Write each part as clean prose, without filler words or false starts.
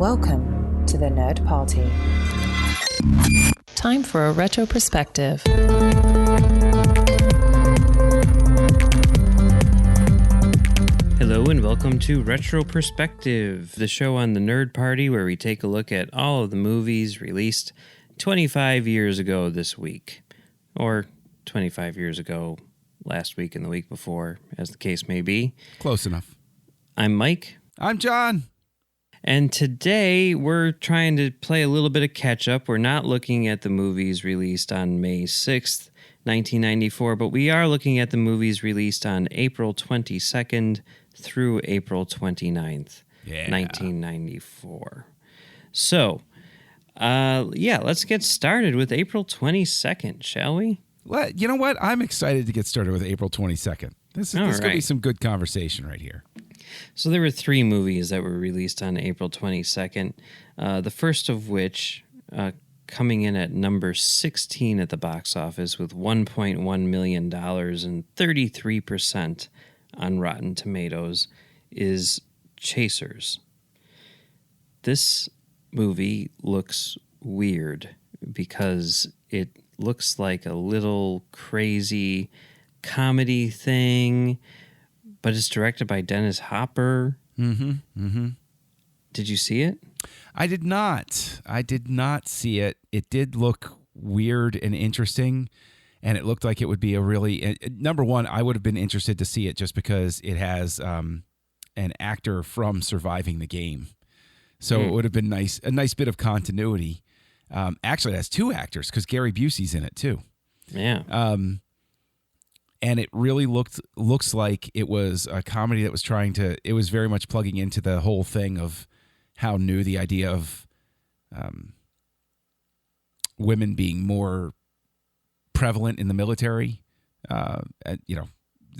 Welcome to the Nerd Party. Time for a retro perspective. Hello and welcome to Retro Perspective, the show on the Nerd Party where we take a look at all of the movies released 25 years ago this week, or 25 years ago last week and the week before, as the case may be. Close enough. I'm Mike. I'm John. And today we're trying to play a little bit of catch up. We're not looking at the movies released on May 6th, 1994, but we are looking at the movies released on April 22nd through April 29th, 1994. So, let's get started with April 22nd, shall we? Well, you know what? I'm excited to get started with April 22nd. This is going to be some good conversation right here. So there were three movies that were released on April 22nd, the first of which coming in at number 16 at the box office with $1.1 million and 33% on Rotten Tomatoes is Chasers. This movie looks weird because it looks like a little crazy comedy thing, but it's directed by Dennis Hopper. Did you see it? I did not. I did not see it. It did look weird and interesting, and it looked like it would be a really... Number one, I would have been interested to see it just because it has an actor from Surviving the Game. So it would have been a nice bit of continuity. Actually, it has two actors because Gary Busey's in it too. Yeah. And it really looks like it was a comedy that was it was very much plugging into the whole thing of how new the idea of women being more prevalent in the military,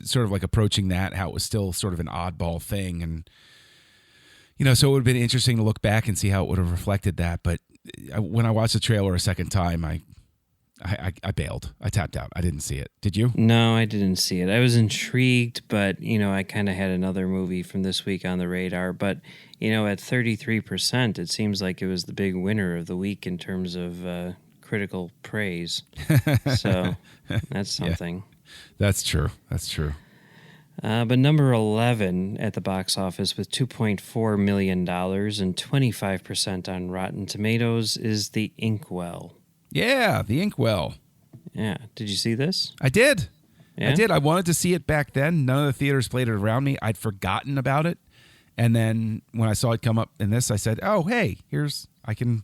sort of like approaching that, how it was still sort of an oddball thing. And, so it would have been interesting to look back and see how it would have reflected that. But when I watched the trailer a second time, I bailed. I tapped out. I didn't see it. Did you? No, I didn't see it. I was intrigued, but, I kind of had another movie from this week on the radar. But, at 33%, it seems like it was the big winner of the week in terms of critical praise. So that's something. Yeah, that's true. That's true. But number 11 at the box office with $2.4 million and 25% on Rotten Tomatoes is The Inkwell. Yeah, The Inkwell. Yeah. Did you see this? I did. Yeah? I did. I wanted to see it back then. None of the theaters played it around me. I'd forgotten about it. And then when I saw it come up in this, I said, oh, hey, I can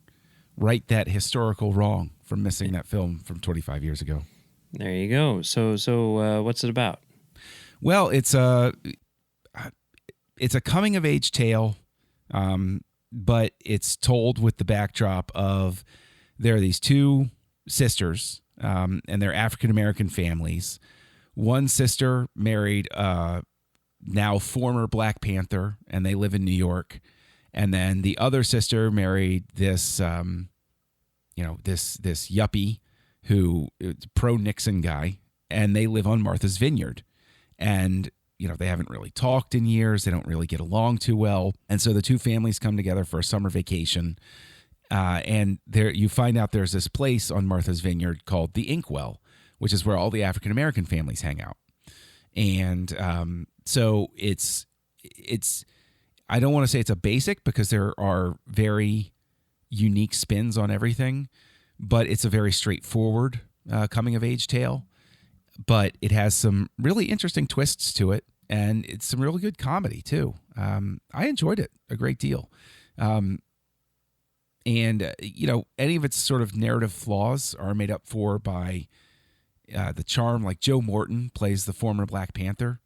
right that historical wrong from missing that film from 25 years ago. There you go. So what's it about? Well, it's a coming-of-age tale, but it's told with the backdrop of there are these two sisters, and they're African-American families. One sister married now former Black Panther, and they live in New York. And then the other sister married this, this yuppie who pro-Nixon guy, and they live on Martha's Vineyard. And, they haven't really talked in years. They don't really get along too well. And so the two families come together for a summer vacation. And there you find out there's this place on Martha's Vineyard called the Inkwell, which is where all the African-American families hang out. And so it's I don't want to say it's a basic because there are very unique spins on everything, but it's a very straightforward coming-of-age tale. But it has some really interesting twists to it, and it's some really good comedy, too. I enjoyed it a great deal. And, any of its sort of narrative flaws are made up for by the charm. Like Joe Morton plays the former Black Panther,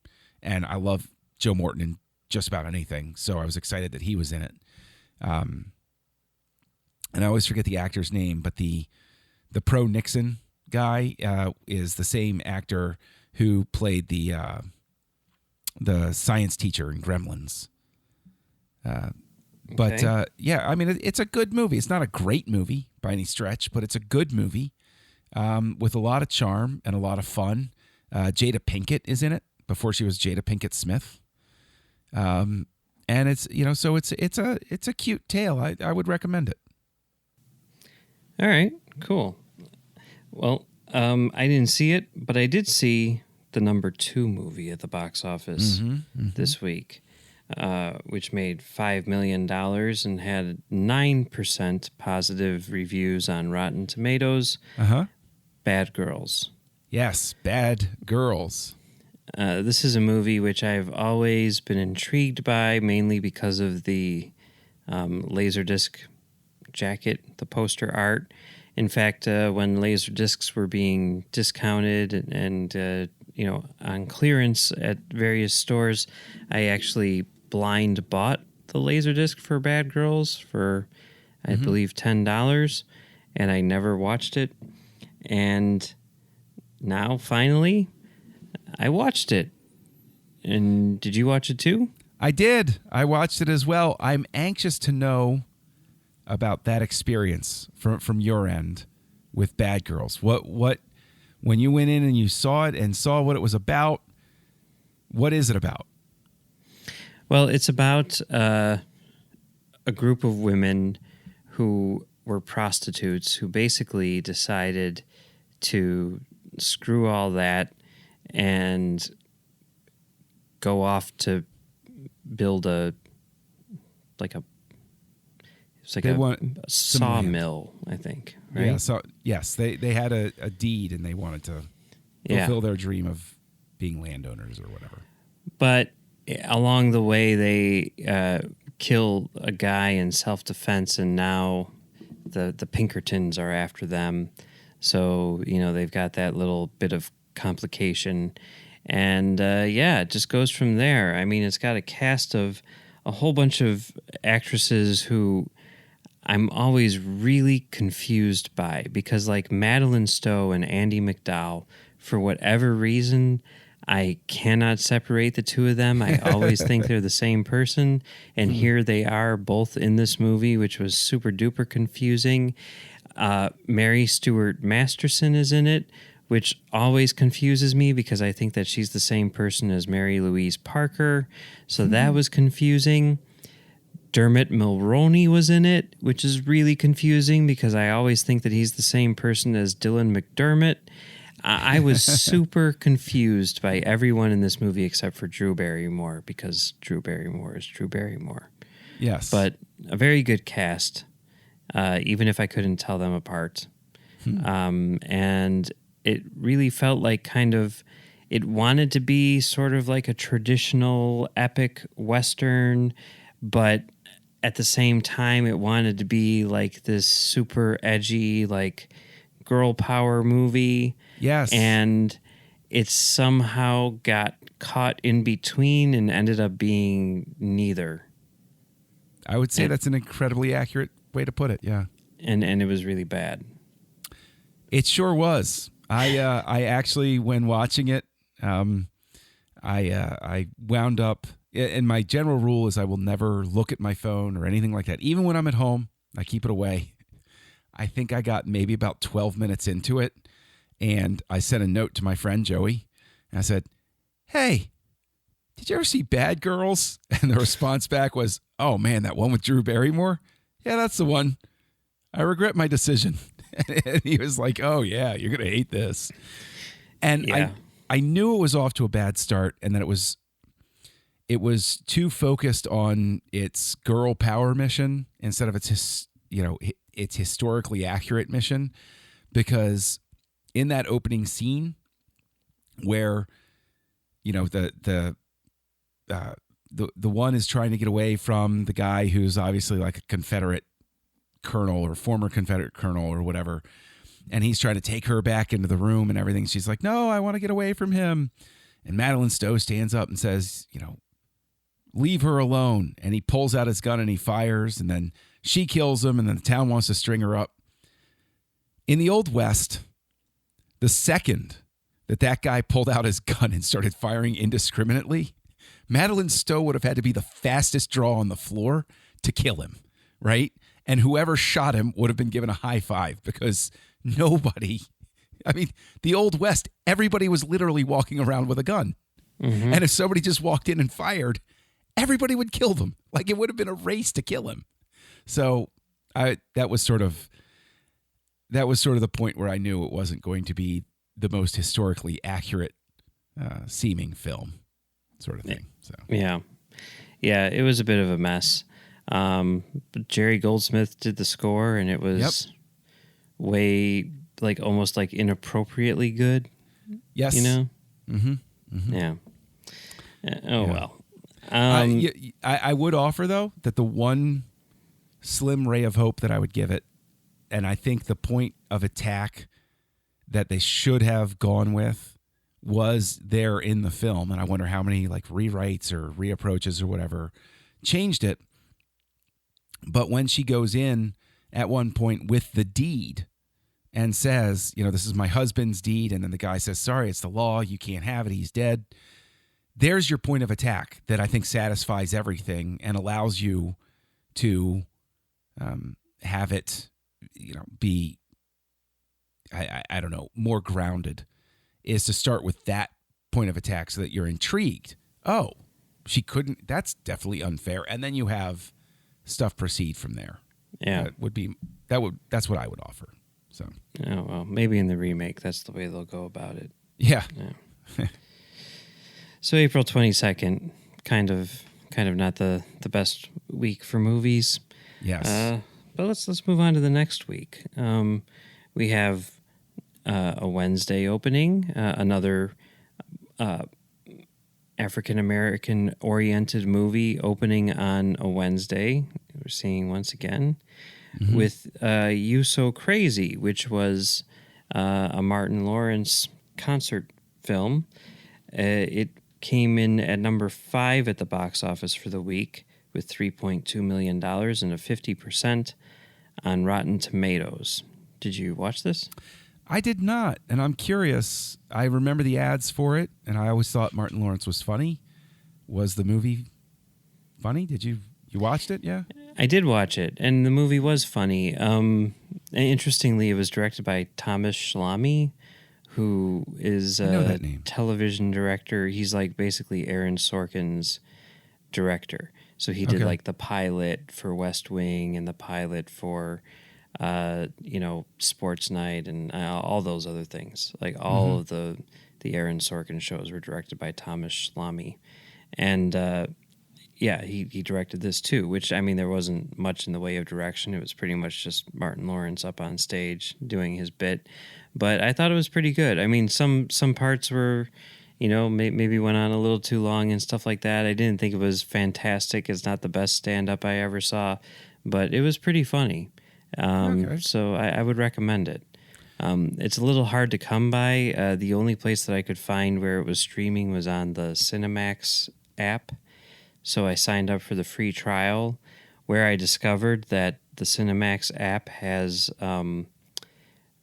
and I love Joe Morton in just about anything, so I was excited that he was in it. And I always forget the actor's name, but the pro-Nixon guy is the same actor who played the science teacher in Gremlins. But it's a good movie. It's not a great movie by any stretch, but it's a good movie with a lot of charm and a lot of fun. Jada Pinkett is in it before she was Jada Pinkett Smith. And And it's, so it's a cute tale. I would recommend it. All right, cool. Well, I didn't see it, but I did see the number 2 movie at the box office this week, which made $5 million and had 9% positive reviews on Rotten Tomatoes. Bad Girls. Yes, Bad Girls. This is a movie which I've always been intrigued by, mainly because of the Laserdisc jacket, the poster art. In fact, when Laserdiscs were being discounted and on clearance at various stores, I actually blind bought the Laserdisc for Bad Girls for, I believe, $10, and I never watched it. And now, finally, I watched it. And did you watch it too? I did. I watched it as well. I'm anxious to know about that experience from your end with Bad Girls. What when you went in and you saw it and saw what it was about, what is it about? Well, it's about a group of women who were prostitutes who basically decided to screw all that and go off to build a sawmill, I think, right? Yeah, so yes, they had a deed and they wanted to fulfill their dream of being landowners or whatever. But along the way, they kill a guy in self-defense, and now the Pinkertons are after them. So, they've got that little bit of complication. And, it just goes from there. I mean, it's got a cast of a whole bunch of actresses who I'm always really confused by, because like Madeline Stowe and Andie MacDowell, for whatever reason, I cannot separate the two of them. I always think they're the same person. And here they are both in this movie, which was super duper confusing. Mary Stuart Masterson is in it, which always confuses me because I think that she's the same person as Mary Louise Parker. So that was confusing. Dermot Mulroney was in it, which is really confusing because I always think that he's the same person as Dylan McDermott. I was super confused by everyone in this movie except for Drew Barrymore, because Drew Barrymore is Drew Barrymore. Yes. But a very good cast, even if I couldn't tell them apart. And it really felt like it wanted to be sort of like a traditional epic Western, but at the same time, it wanted to be like this super edgy, like girl power movie. Yes. And it somehow got caught in between and ended up being neither. I would say that's an incredibly accurate way to put it. Yeah. And it was really bad. It sure was. I actually, when watching it, I wound up, and my general rule is I will never look at my phone or anything like that. Even when I'm at home, I keep it away. I think I got maybe about 12 minutes into it, and I sent a note to my friend Joey, and I said, "Hey, did you ever see Bad Girls?" And the response back was, "Oh man, that one with Drew Barrymore? Yeah, that's the one. I regret my decision." And he was like, "Oh yeah, you're going to hate this." And I knew it was off to a bad start, and that it was too focused on its girl power mission instead of its historically accurate mission, because in that opening scene where the one is trying to get away from the guy who's obviously like a Confederate colonel or former Confederate colonel or whatever, and he's trying to take her back into the room and everything. She's like, "No, I want to get away from him." And Madeline Stowe stands up and says, "Leave her alone." And he pulls out his gun and he fires, and then she kills him, and then the town wants to string her up. In the Old West, the second that guy pulled out his gun and started firing indiscriminately, Madeline Stowe would have had to be the fastest draw on the floor to kill him, right? And whoever shot him would have been given a high five, because nobody, the Old West, everybody was literally walking around with a gun. And if somebody just walked in and fired, everybody would kill them. Like it would have been a race to kill him. So that was sort of the point where I knew it wasn't going to be the most historically accurate seeming film, sort of thing. So yeah, it was a bit of a mess. But Jerry Goldsmith did the score, and it was way like almost like inappropriately good. Yes, you know. Mm-hmm. Mm-hmm. Yeah. Well. I would offer though that the one slim ray of hope that I would give it, and I think the point of attack that they should have gone with was there in the film, and I wonder how many like rewrites or reapproaches or whatever changed it. But when she goes in at one point with the deed and says, this is my husband's deed, and then the guy says, sorry, it's the law, you can't have it, he's dead. There's your point of attack that I think satisfies everything and allows you to have it, be, I don't know, more grounded, is to start with that point of attack so that you're intrigued. Oh, she couldn't, that's definitely unfair. And then you have stuff proceed from there. Yeah. That's what I would offer. So. Oh, well, maybe in the remake, that's the way they'll go about it. Yeah. So April 22nd, kind of not the best week for movies. Yes. But let's move on to the next week. We have a Wednesday opening, another African American oriented movie opening on a Wednesday. We're seeing once again with You So Crazy, which was a Martin Lawrence concert film. It came in at number 5 at the box office for the week with $3.2 million and a 50% on Rotten Tomatoes. Did you watch this? I did not, and I'm curious. I remember the ads for it, and I always thought Martin Lawrence was funny. Was the movie funny? Did you watched it? Yeah, I did watch it, and the movie was funny. Interestingly, it was directed by Thomas Schlamme, who is a television director. He's like basically Aaron Sorkin's director. So he did like the pilot for West Wing and the pilot for, Sports Night and all those other things. Like all of the Aaron Sorkin shows were directed by Thomas Schlamme. And he directed this too, which, I mean, there wasn't much in the way of direction. It was pretty much just Martin Lawrence up on stage doing his bit. But I thought it was pretty good. I mean, some parts were, maybe went on a little too long and stuff like that. I didn't think it was fantastic. It's not the best stand-up I ever saw, but it was pretty funny. So I would recommend it. It's a little hard to come by. The only place that I could find where it was streaming was on the Cinemax app. So I signed up for the free trial, where I discovered that the Cinemax app has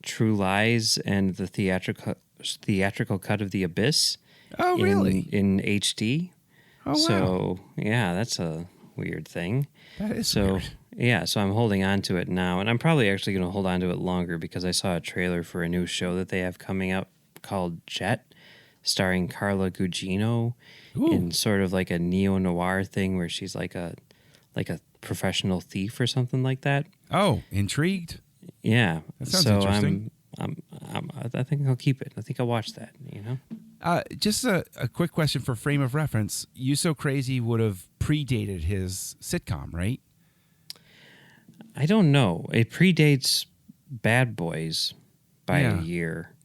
True Lies and the theatrical cut of The Abyss. Oh, really? In HD. Oh, wow. So, yeah, that's a weird thing. That is weird. Yeah, so I'm holding on to it now, and I'm probably actually going to hold on to it longer because I saw a trailer for a new show that they have coming up called Jet, starring Carla Gugino in sort of like a neo-noir thing where she's like a professional thief or something like that. Oh, intrigued? Yeah. That sounds interesting. I think I'll keep it. I think I'll watch that, Just a quick question for frame of reference. You So Crazy would have predated his sitcom, right? I don't know. It predates Bad Boys by a year.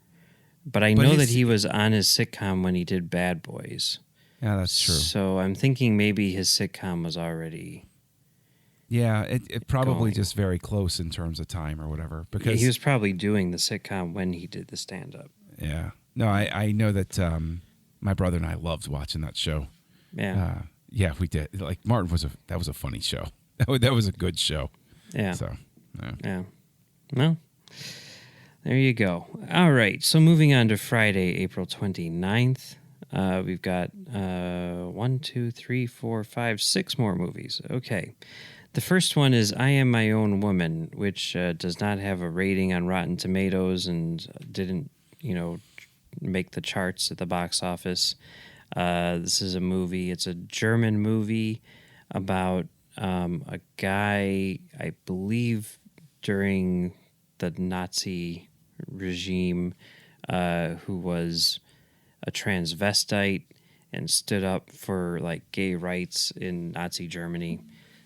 But I know that he was on his sitcom when he did Bad Boys. Yeah, that's true. So I'm thinking maybe his sitcom was already... Yeah, it probably just very close in terms of time or whatever. Because he was probably doing the sitcom when he did the stand-up. Yeah. No, I know that my brother and I loved watching that show. Yeah. Yeah, we did. Like, Martin that was a funny show. That was a good show. Yeah. So, yeah. Well, there you go. All right. So moving on to Friday, April 29th. We've got 6 more movies. Okay. The first one is I Am My Own Woman, which does not have a rating on Rotten Tomatoes and didn't, make the charts at the box office. This is a movie. It's a German movie about a guy, I believe, during the Nazi regime, who was a transvestite and stood up for like gay rights in Nazi Germany.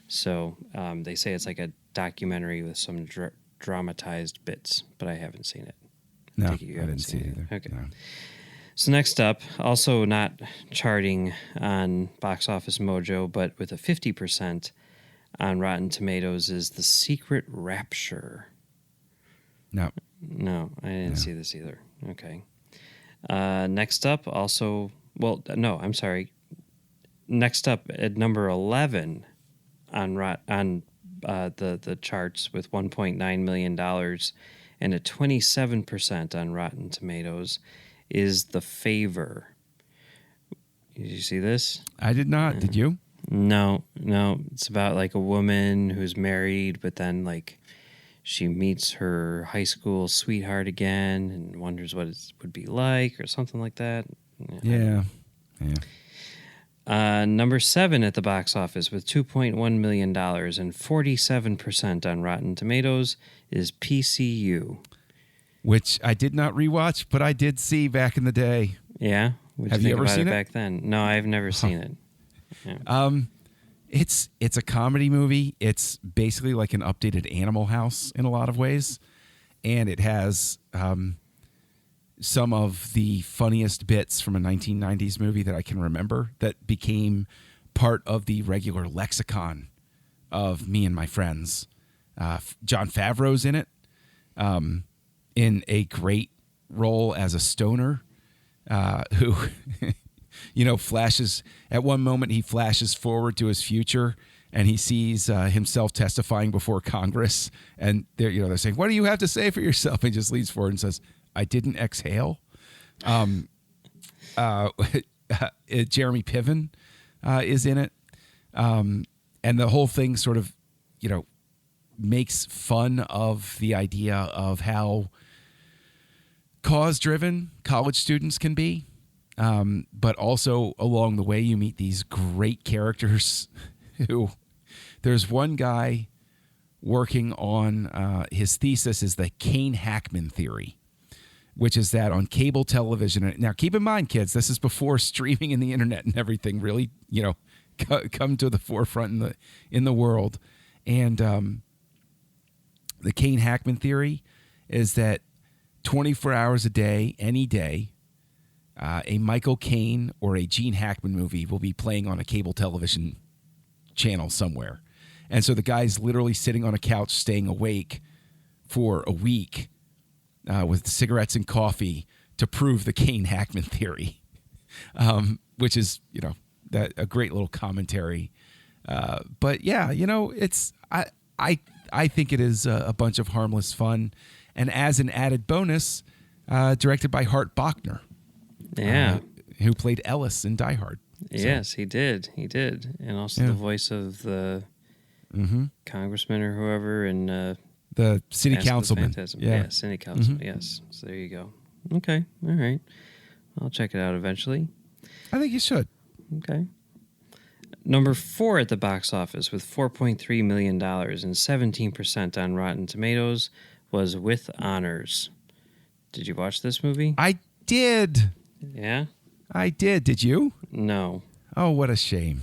So they say it's like a documentary with some dramatized bits, but I haven't seen it. No, I You haven't didn't see it either. Okay. No. So next up, also not charting on Box Office Mojo, but with a 50% on Rotten Tomatoes, is The Secret Rapture. No. No, I didn't see this either. Okay. Next up, also, well, no, I'm sorry. Next up at number 11 on the charts with $1.9 million and a 27% on Rotten Tomatoes is The Favor. Did you see this? I did not. Did you? No. It's about like a woman who's married, but then like she meets her high school sweetheart again and wonders what it would be like or something like that. Yeah. Number 7 at the box office with $2.1 million and 47% on Rotten Tomatoes is PCU. Which I did not rewatch, but I did see back in the day. Yeah? What'd Have you you think ever about seen it? back then? No, I've never seen it. Yeah. It's a comedy movie. It's basically like an updated Animal House in a lot of ways. And it has some of the funniest bits from a 1990s movie that I can remember that became part of the regular lexicon of me and my friends. Jon Favreau's in it, in a great role as a stoner who, flashes. At one moment, he flashes forward to his future, and he sees himself testifying before Congress, and they're saying, "What do you have to say for yourself?" And he just leans forward and says, "I didn't exhale." Jeremy Piven is in it, and the whole thing sort of, makes fun of the idea of how cause-driven college students can be. But also along the way, you meet these great characters who, there's one guy working on his thesis is the Kane Hackman theory, which is that on cable television. Now, keep in mind, kids, this is before streaming and the internet and everything really, come to the forefront in the world. And the Kane Hackman theory is that 24 hours a day, any day, a Michael Caine or a Gene Hackman movie will be playing on a cable television channel somewhere. And so the guy's literally sitting on a couch, staying awake for a week with cigarettes and coffee to prove the Kane Hackman theory, which is, a great little commentary. But yeah, it's I think it is a bunch of harmless fun. And as an added bonus, directed by Hart Bochner. Yeah. Who played Ellis in Die Hard. Yes, he did. And also the voice of the congressman or whoever in the city Mask of the councilman. Phantasm. Yeah, City councilman. Yes. So there you go. Okay. All right. I'll check it out eventually. I think you should. Okay. Number 4 at the box office with $4.3 million and 17% on Rotten Tomatoes was With Honors. Did you watch this movie? I did. Yeah? I did. Did you? No. Oh, what a shame.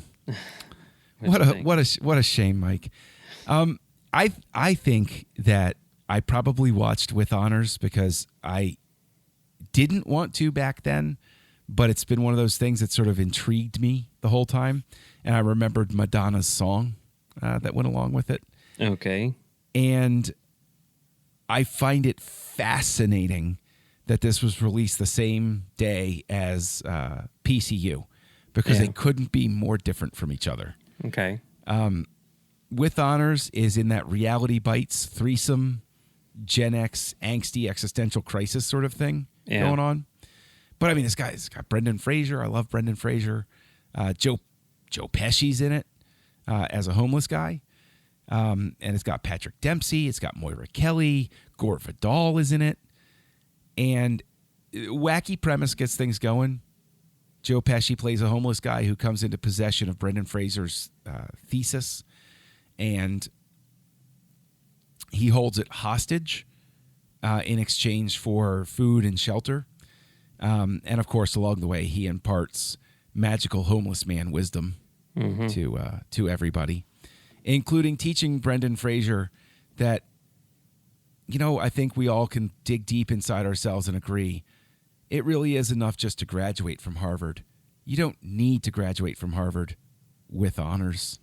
What a shame, Mike. I think that I probably watched With Honors because I didn't want to back then, but it's been one of those things that sort of intrigued me the whole time. And I remembered Madonna's song that went along with it. Okay. And I find it fascinating that this was released the same day as PCU because they couldn't be more different from each other. Okay. With Honors is in that Reality Bites threesome, Gen X, angsty existential crisis sort of thing going on. But I mean, this guy's got Brendan Fraser. I love Brendan Fraser. Joe Pesci's in it as a homeless guy. And it's got Patrick Dempsey. It's got Moira Kelly. Gore Vidal is in it. And wacky premise gets things going. Joe Pesci plays a homeless guy who comes into possession of Brendan Fraser's thesis, and he holds it hostage in exchange for food and shelter. And of course, along the way, he imparts magical homeless man wisdom to everybody, including teaching Brendan Fraser that, I think we all can dig deep inside ourselves and agree it really is enough just to graduate from Harvard. You don't need to graduate from Harvard with honors.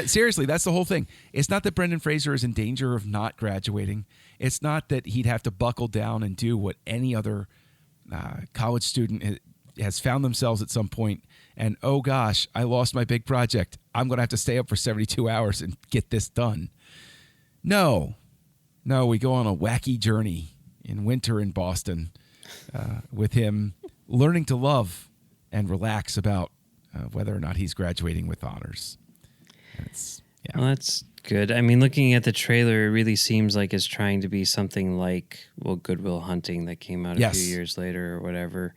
Seriously, that's the whole thing. It's not that Brendan Fraser is in danger of not graduating. It's not that he'd have to buckle down and do what any other college student has found themselves at some point. And, oh gosh, I lost my big project. I'm going to have to stay up for 72 hours and get this done. No, we go on a wacky journey in winter in Boston with him learning to love and relax about whether or not he's graduating with honors. Well, that's good. I mean, looking at the trailer, it really seems like it's trying to be something like, Good Will Hunting that came out a few years later or whatever.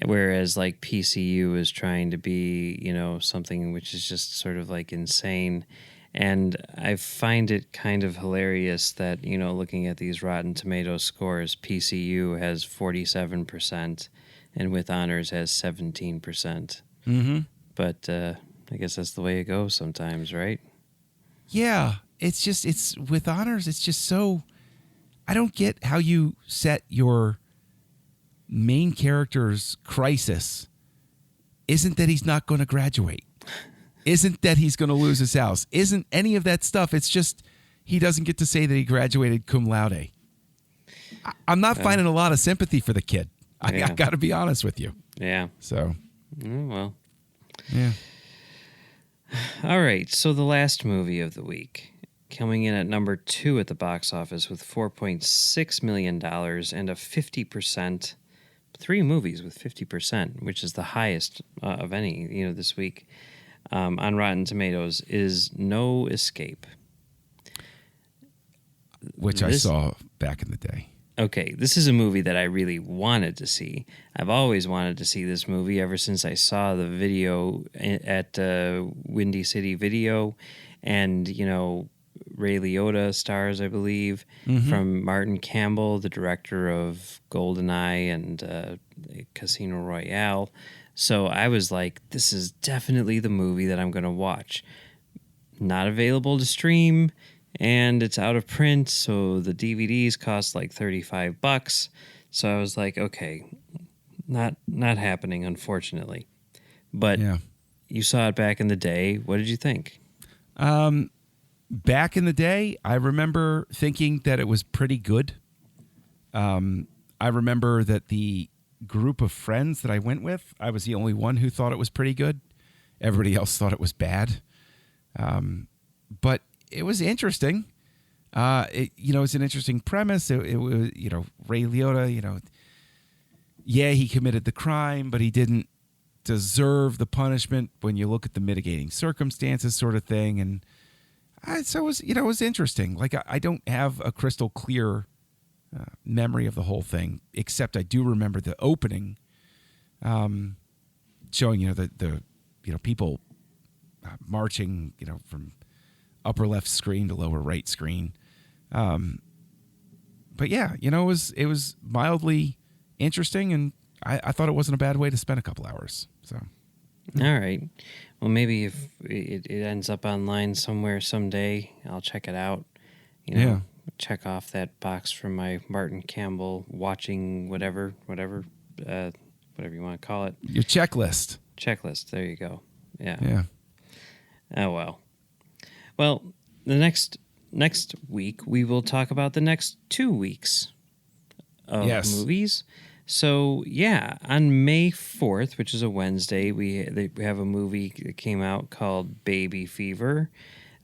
Whereas like PCU is trying to be, something which is just sort of like insane. And I find it kind of hilarious that, looking at these Rotten Tomatoes scores, PCU has 47% and With Honors has 17%. Mm-hmm. But I guess that's the way it goes sometimes, right? Yeah. It's With Honors, it's just so... I don't get how you set your main character's crisis isn't that he's not going to graduate. Isn't that he's going to lose his house. Isn't any of that stuff. It's just he doesn't get to say that he graduated cum laude. I'm not finding a lot of sympathy for the kid. I got to be honest with you. Yeah. So. Well. Yeah. All right. So the last movie of the week, coming in at number 2 at the box office with $4.6 million and a 50%. 3 movies with 50%, which is the highest of any, this week. On Rotten Tomatoes is No Escape. Which I saw back in the day. Okay, this is a movie that I really wanted to see. I've always wanted to see this movie ever since I saw the video at Windy City Video. And, Ray Liotta stars, I believe, from Martin Campbell, the director of GoldenEye and Casino Royale. So I was like, this is definitely the movie that I'm going to watch. Not available to stream, and it's out of print, so the DVDs cost like $35. So I was like, okay, not happening, unfortunately. But you saw it back in the day. What did you think? Back in the day, I remember thinking that it was pretty good. I remember that the group of friends that I went with, I was the only one who thought it was pretty good. Everybody else thought it was bad. But it was interesting. It's an interesting premise. It was, Ray Liotta, he committed the crime, but he didn't deserve the punishment when you look at the mitigating circumstances sort of thing. And so it was interesting. Like, I don't have a crystal clear memory of the whole thing, except I do remember the opening showing, the people marching, from upper left screen to lower right screen. But yeah, it was mildly interesting, and I thought it wasn't a bad way to spend a couple hours. So. All right. Well, maybe if it ends up online somewhere someday, I'll check it out. Check off that box from my Martin Campbell watching whatever you want to call it. Your checklist. Checklist. There you go. Yeah. Yeah. Oh, well. Well, the next week, we will talk about the next 2 weeks of movies. So, on May 4th, which is a Wednesday, we have a movie that came out called Baby Fever.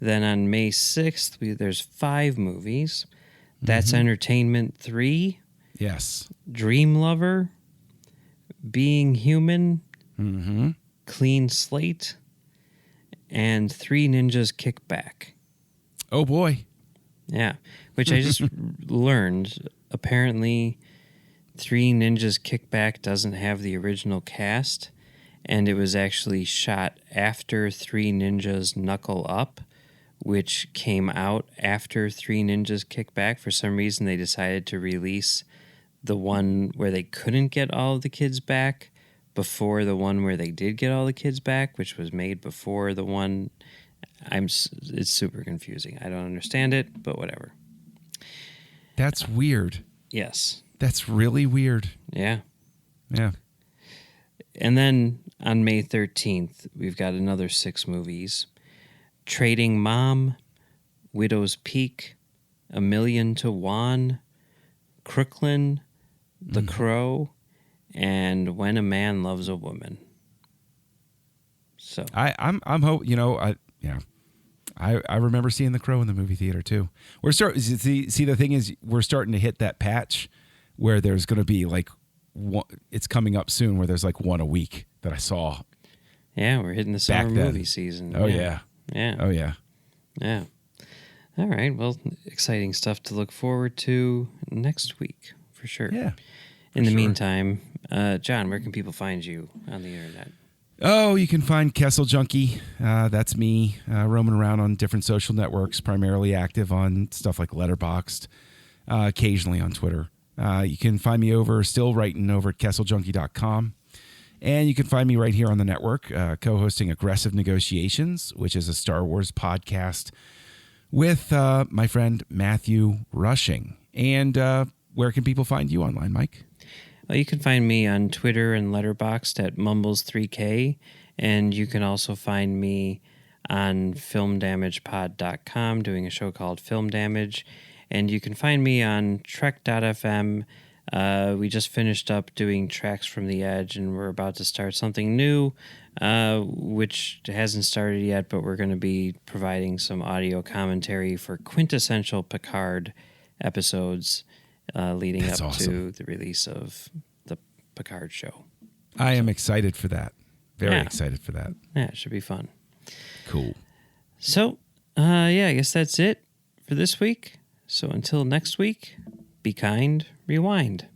Then on May 6th, there's 5 movies. That's Entertainment 3. Yes. Dream Lover. Being Human. Clean Slate. And 3 Ninjas Kick Back. Oh, boy. Yeah. Which I just learned, apparently, Three Ninjas Kickback doesn't have the original cast, and it was actually shot after Three Ninjas Knuckle Up, which came out after Three Ninjas Kickback. For some reason, they decided to release the one where they couldn't get all of the kids back before the one where they did get all the kids back, which was made before the one. It's super confusing. I don't understand it, but whatever. That's weird. Yes. That's really weird. Yeah. Yeah. And then on May 13th, we've got another 6 movies. Trading Mom, Widow's Peak, A Million to One, Crooklyn, The Crow, and When a Man Loves a Woman. So I'm I remember seeing The Crow in the movie theater too. We're see the thing is we're starting to hit that patch where there's going to be like one, it's coming up soon where there's like one a week that I saw. Yeah, we're hitting the summer movie season. Oh yeah. Yeah. Oh yeah. Yeah. All right. Well, exciting stuff to look forward to next week for sure. Yeah. In the meantime, John, where can people find you on the internet? Oh, you can find Kessel Junkie. That's me roaming around on different social networks, primarily active on stuff like Letterboxd, occasionally on Twitter. You can find me still writing over at kesseljunkie.com. And you can find me right here on the network, co-hosting Aggressive Negotiations, which is a Star Wars podcast with my friend Matthew Rushing. And where can people find you online, Mike? Well, you can find me on Twitter and Letterboxd at Mumbles3K, and you can also find me on filmdamagepod.com doing a show called Film Damage, and you can find me on Trek.fm. We just finished up doing Tracks from the Edge, and we're about to start something new, which hasn't started yet, but we're going to be providing some audio commentary for quintessential Picard episodes leading That's up awesome. to the release of the Picard show. I am excited for that. Very excited for that. Yeah, it should be fun. Cool. So, I guess that's it for this week. So until next week, be kind, rewind.